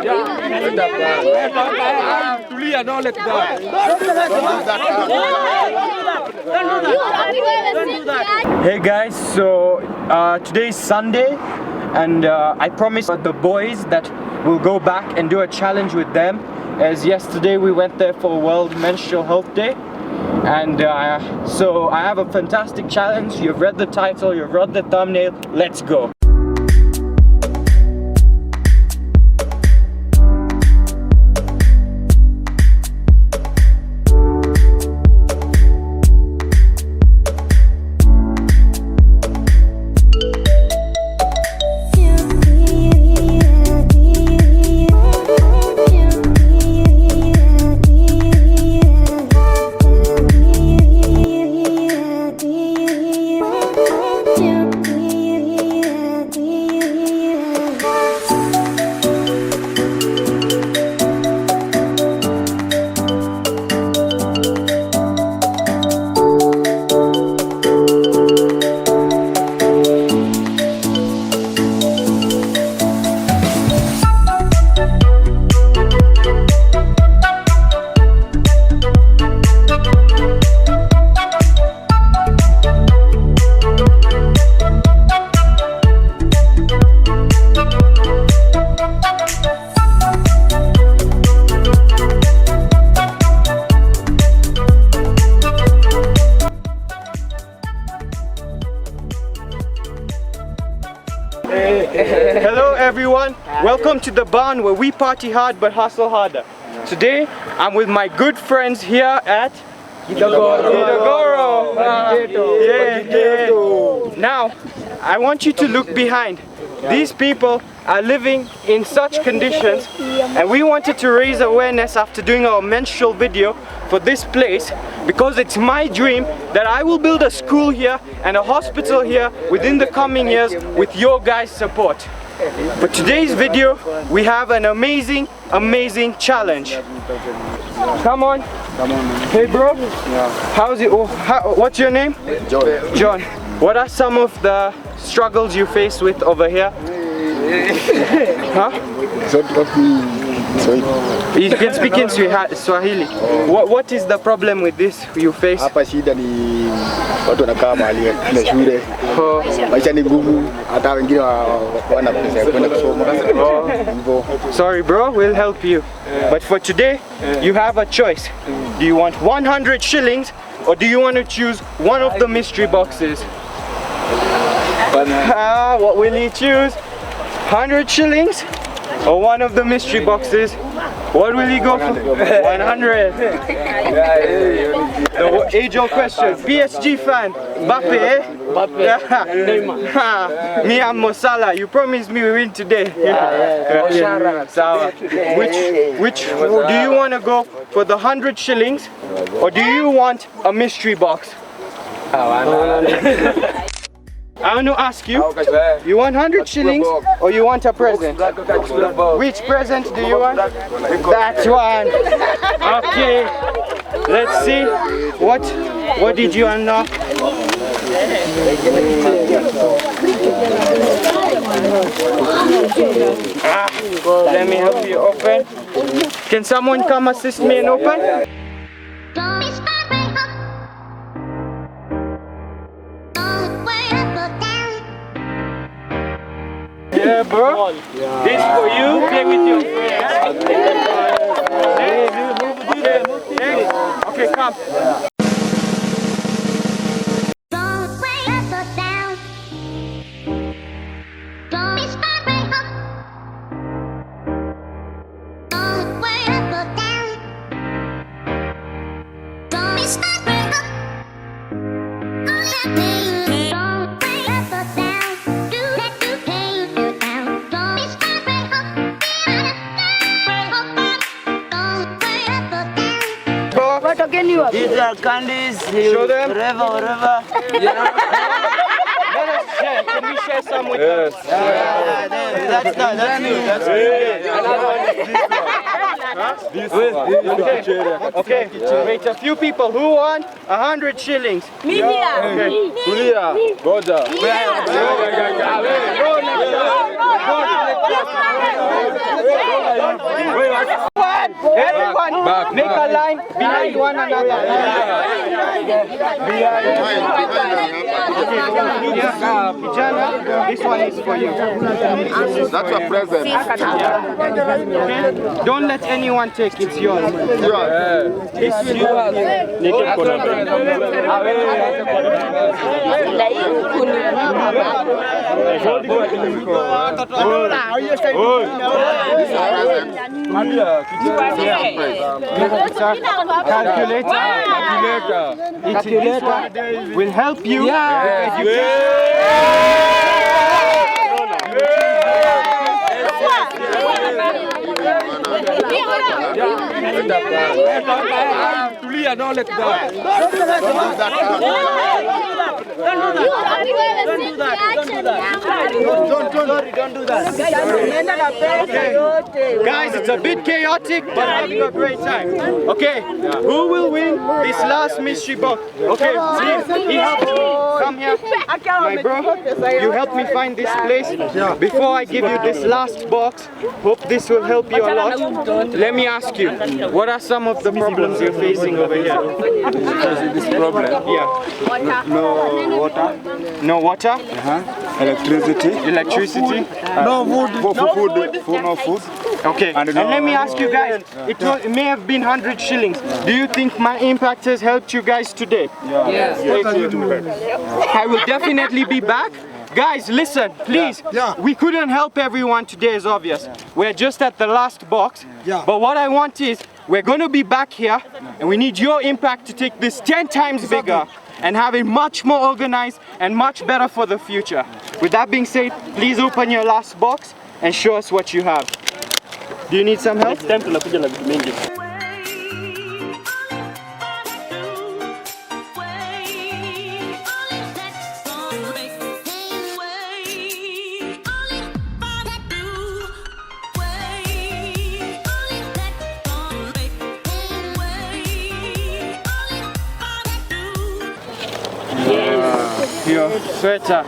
Hey guys, so today is Sunday and I promised the boys that we'll go back and do a challenge with them, as yesterday we went there for World Menstrual Health Day, and so I have a fantastic challenge. You've read the title, you've read the thumbnail, let's go. Hello everyone, welcome to the barn where we party hard but hustle harder. Today I'm with my good friends here at Gidagoro. Now I want you to look behind. These people are living in such conditions, and we wanted to raise awareness after doing our menstrual video for this place, because it's my dream that I will build a school here and a hospital here within the coming years with your guys' support. For today's video, we have an amazing challenge. Come on. Hey bro. How's it? What's your name? John. John. What are some of the struggles you face with over here? Huh? You can speak in Swahili. What is the problem with this you face? Hapa shida ni watu wanakaa mahali na shule. Maisha ni ngumu, hata wengine wana pesa ya kwenda kusoma. Sorry bro, we'll help you. But for today, you have a choice. Do you want 100 shillings or do you want to choose one of the mystery boxes? What will you choose? 100 shillings or one of the mystery boxes? What will you go for? 100. The age-old question. PSG fan. Mbappe, eh? Mbappe. Me and Mo Salah. You promised me we win today. Which do you want to go for, the 100 shillings or do you want a mystery box? I want to ask you, you want 100 shillings or you want a present? Which present do you want? That one. Okay. Let's see. What did you unlock? Let me help you open. Can someone come assist me and open? Yeah, bro. This for you. Play with your friends. Okay, come. These are candies. Show them. Whatever. Let us share. Can we share some with us? That's good. Another one is this one. Okay, wait, a few people who want 100 shillings. Tulia. Ngoja. Everyone, make a line behind one another. Vijana, this one is for you. That's a present. Okay? Don't let anyone take, it's yours. This is yours. Calculator will help you. Tulia, don't let go. Don't do that. Guys, it's a bit chaotic, but having a great time. Okay, who will win this last mystery box? Okay, Steve, he helped me. Come here. My bro, you helped me find this place. Before I give you this last box, hope this will help you a lot. Let me ask you, what are some of the problems you're facing over here? This problem. Yeah. No water. No water? Electricity. Electricity? No food. No food. Okay, and let me ask you guys, it may have been 100 shillings. Do you think my impact has helped you guys today? Yes. I will definitely be back. Guys, listen, please. We couldn't help everyone today, is obvious. We're just at the last box. But what I want is, we're going to be back here, and we need your impact to take this 10 times bigger and have it much more organized and much better for the future. With that being said, please open your last box and show us what you have. Do you need some help? Your sweater.